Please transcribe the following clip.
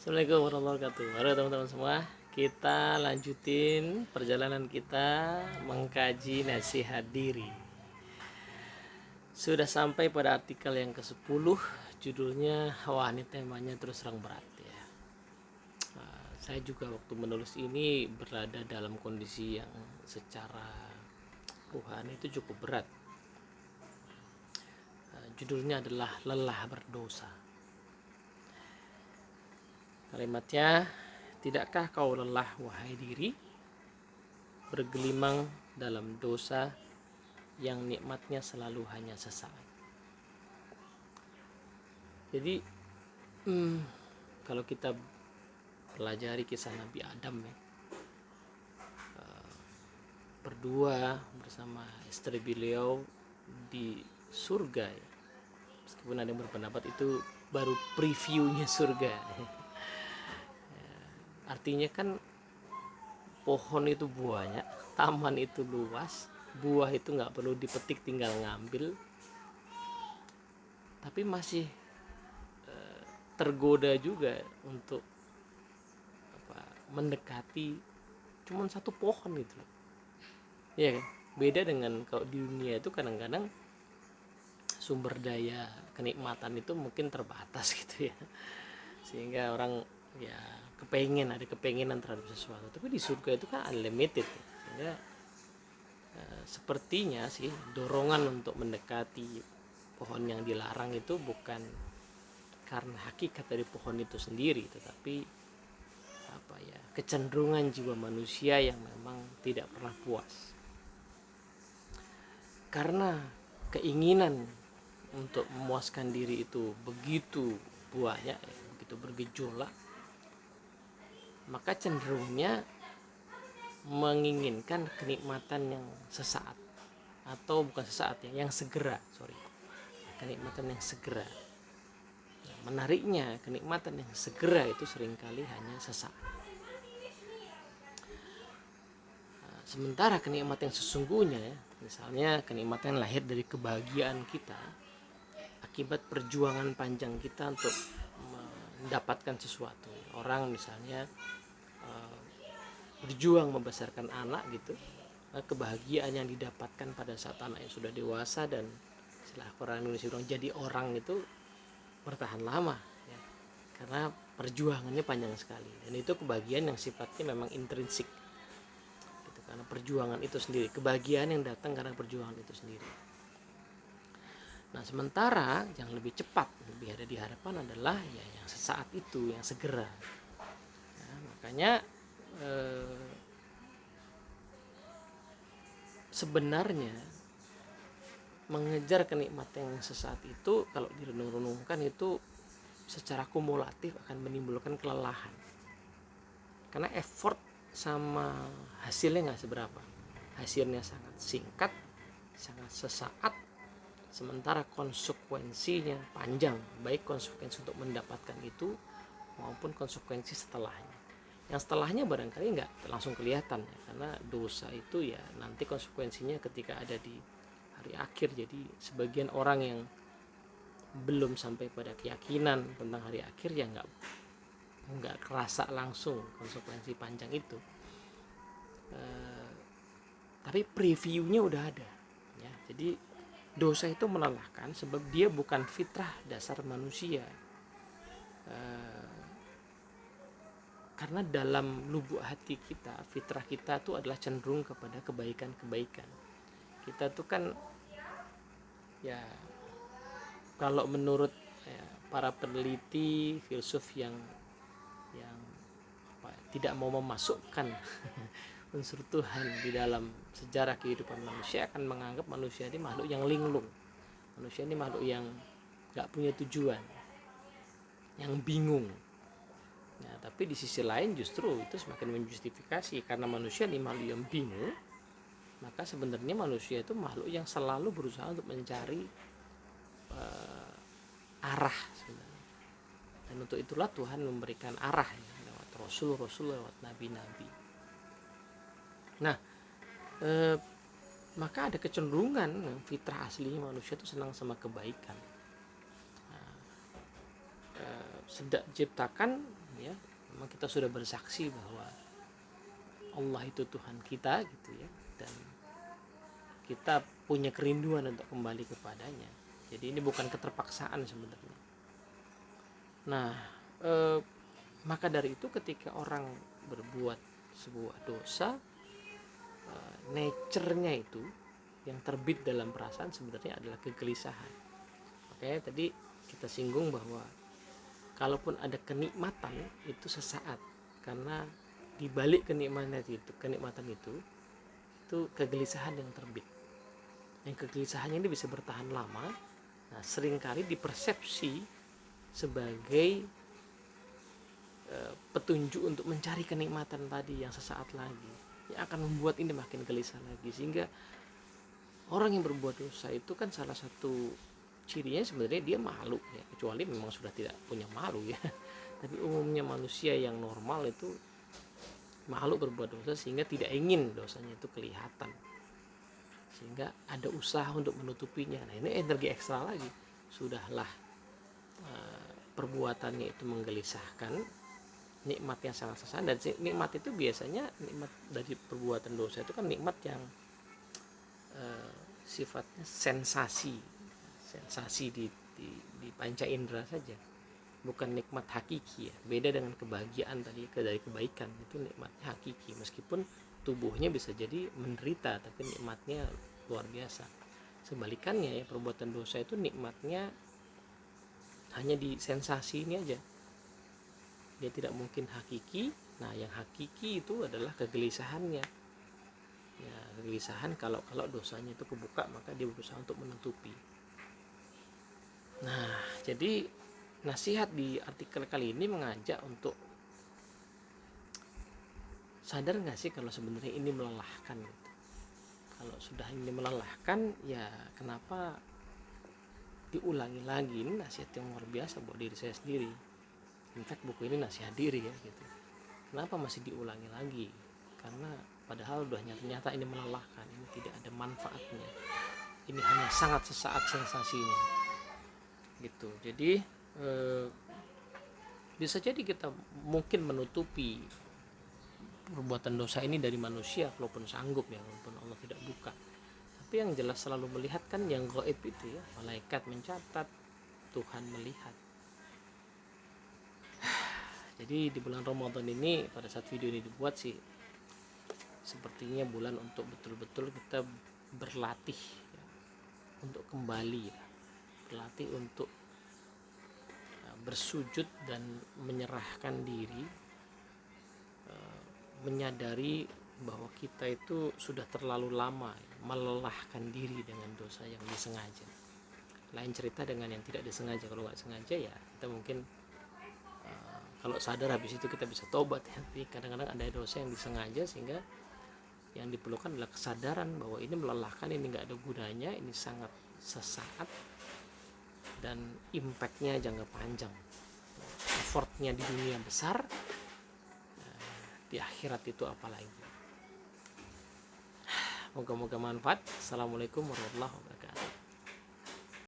Assalamualaikum warahmatullahi wabarakatuh. Halo teman-teman semua, kita lanjutin perjalanan kita mengkaji nasihat diri. Sudah sampai pada artikel yang ke-10, judulnya wah ini temanya terus terang berat ya. Saya juga waktu menulis ini berada dalam kondisi yang secara rohani itu cukup berat. Judulnya adalah lelah berdosa. Kalimatnya, tidakkah kau lelah wahai diri, bergelimang dalam dosa yang nikmatnya selalu hanya sesaat. Jadi kalau kita pelajari kisah Nabi Adam ya, berdua bersama istri beliau di surga ya. Meskipun ada yang berpendapat itu baru previewnya surga. Artinya kan pohon itu buahnya, taman itu luas, buah itu nggak perlu dipetik, tinggal ngambil. Tapi masih tergoda juga untuk mendekati cuman satu pohon gitu. Ya kan? Beda dengan kalau di dunia itu kadang-kadang sumber daya kenikmatan itu mungkin terbatas gitu ya. Sehingga orang ya ada kepengenan terhadap sesuatu. Tapi di surga itu kan unlimited ya. Sehingga sepertinya sih dorongan untuk mendekati pohon yang dilarang itu bukan karena hakikat dari pohon itu sendiri, tetapi kecenderungan jiwa manusia yang memang tidak pernah puas karena keinginan untuk memuaskan diri itu begitu banyak, begitu bergejolak, maka cenderungnya menginginkan kenikmatan yang sesaat, atau bukan sesaat ya, yang segera, kenikmatan yang segera. Menariknya, kenikmatan yang segera itu seringkali hanya sesaat. Sementara kenikmatan yang sesungguhnya ya, misalnya kenikmatan yang lahir dari kebahagiaan kita akibat perjuangan panjang kita untuk mendapatkan sesuatu. Orang misalnya berjuang membesarkan anak gitu, kebahagiaan yang didapatkan pada saat anaknya sudah dewasa dan setelah orang Indonesia bilang jadi orang itu bertahan lama ya, karena perjuangannya panjang sekali, dan itu kebahagiaan yang sifatnya memang intrinsik gitu, karena perjuangan itu sendiri, kebahagiaan yang datang karena perjuangan itu sendiri. Nah sementara yang lebih cepat, lebih ada di hadapan adalah ya yang sesaat itu, yang segera ya, makanya sebenarnya mengejar kenikmatan yang sesaat itu kalau direnung-renungkan itu secara kumulatif akan menimbulkan kelelahan, karena effort sama hasilnya nggak seberapa, hasilnya sangat singkat, sangat sesaat, sementara konsekuensinya panjang, baik konsekuensi untuk mendapatkan itu maupun konsekuensi setelahnya. Yang setelahnya barangkali nggak langsung kelihatan ya, karena dosa itu ya nanti konsekuensinya ketika ada di hari akhir. Jadi sebagian orang yang belum sampai pada keyakinan tentang hari akhir ya nggak kerasa langsung konsekuensi panjang itu, tapi previewnya udah ada ya. Jadi dosa itu melelahkan sebab dia bukan fitrah dasar manusia, karena dalam lubuk hati kita, fitrah kita itu adalah cenderung kepada kebaikan-kebaikan. Kita tuh kan ya, kalau menurut ya, para peneliti filsuf yang tidak mau memasukkan unsur Tuhan di dalam sejarah kehidupan manusia, akan menganggap manusia ini makhluk yang linglung, manusia ini makhluk yang gak punya tujuan, yang bingung ya. Tapi di sisi lain justru itu semakin menjustifikasi, karena manusia ini makhluk yang bingung, maka sebenarnya manusia itu makhluk yang selalu berusaha untuk mencari arah sebenarnya. Dan untuk itulah Tuhan memberikan arah ya, lewat rasul-rasul, lewat nabi-nabi. Nah maka ada kecenderungan fitrah aslinya manusia itu senang sama kebaikan. Sejak diciptakan ya. Memang kita sudah bersaksi bahwa Allah itu Tuhan kita gitu ya, dan kita punya kerinduan untuk kembali kepadanya. Jadi ini bukan keterpaksaan sebenarnya. Nah, maka dari itu ketika orang berbuat sebuah dosa, nature-nya itu yang terbit dalam perasaan sebenarnya adalah kegelisahan. Makanya tadi kita singgung bahwa kalaupun ada kenikmatan itu sesaat, karena di balik kenikmatan itu kegelisahan yang terbit. Yang kegelisahannya ini bisa bertahan lama. Nah, seringkali dipersepsi sebagai petunjuk untuk mencari kenikmatan tadi yang sesaat lagi, yang akan membuat ini makin gelisah lagi. Sehingga orang yang berbuat dosa itu kan salah satu cirinya sebenarnya dia malu ya, kecuali memang sudah tidak punya malu ya. Tapi umumnya manusia yang normal itu malu berbuat dosa sehingga tidak ingin dosanya itu kelihatan, sehingga ada usaha untuk menutupinya. Nah, ini energi ekstra lagi. Sudahlah perbuatannya itu menggelisahkan, nikmatnya sangat sesaat. Dan nikmat itu biasanya, nikmat dari perbuatan dosa itu kan nikmat yang sifatnya sensasi di panca indera saja, bukan nikmat hakiki ya. Beda dengan kebahagiaan tadi, dari kebaikan itu nikmatnya hakiki, meskipun tubuhnya bisa jadi menderita tapi nikmatnya luar biasa. Sebalikannya ya, perbuatan dosa itu nikmatnya hanya di sensasi ini aja, dia tidak mungkin hakiki. Nah, yang hakiki itu adalah kegelisahannya ya, kegelisahan kalau dosanya itu kebuka, maka dia berusaha untuk menutupi. Nah, jadi nasihat di artikel kali ini mengajak untuk sadar nggak sih kalau sebenarnya ini melelahkan gitu. Kalau sudah ini melelahkan ya kenapa diulangi lagi. Ini nasihat yang luar biasa buat diri saya sendiri. In fact buku ini nasihat diri ya gitu. Kenapa masih diulangi lagi? Karena padahal udah nyata ini melelahkan, ini tidak ada manfaatnya, ini hanya sangat sesaat sensasinya gitu. Jadi bisa jadi kita mungkin menutupi perbuatan dosa ini dari manusia kalaupun sanggup ya, walaupun Allah tidak buka. Tapi yang jelas selalu melihat kan yang gaib itu ya, malaikat mencatat, Tuhan melihat. Jadi di bulan Ramadan ini, pada saat video ini dibuat sih, sepertinya bulan untuk betul-betul kita berlatih ya, untuk kembali ya, berlatih untuk bersujud dan menyerahkan diri, menyadari bahwa kita itu sudah terlalu lama ya, melelahkan diri dengan dosa yang disengaja. Lain cerita dengan yang tidak disengaja. Kalau nggak sengaja ya kita mungkin kalau sadar habis itu kita bisa tobat ya. Tapi kadang-kadang ada dosa yang disengaja, sehingga yang diperlukan adalah kesadaran bahwa ini melelahkan, ini nggak ada gunanya, ini sangat sesaat dan impactnya jangka panjang. Effortnya di dunia besar, di akhirat itu apalagi. Moga-moga manfaat. Assalamualaikum warahmatullahi wabarakatuh.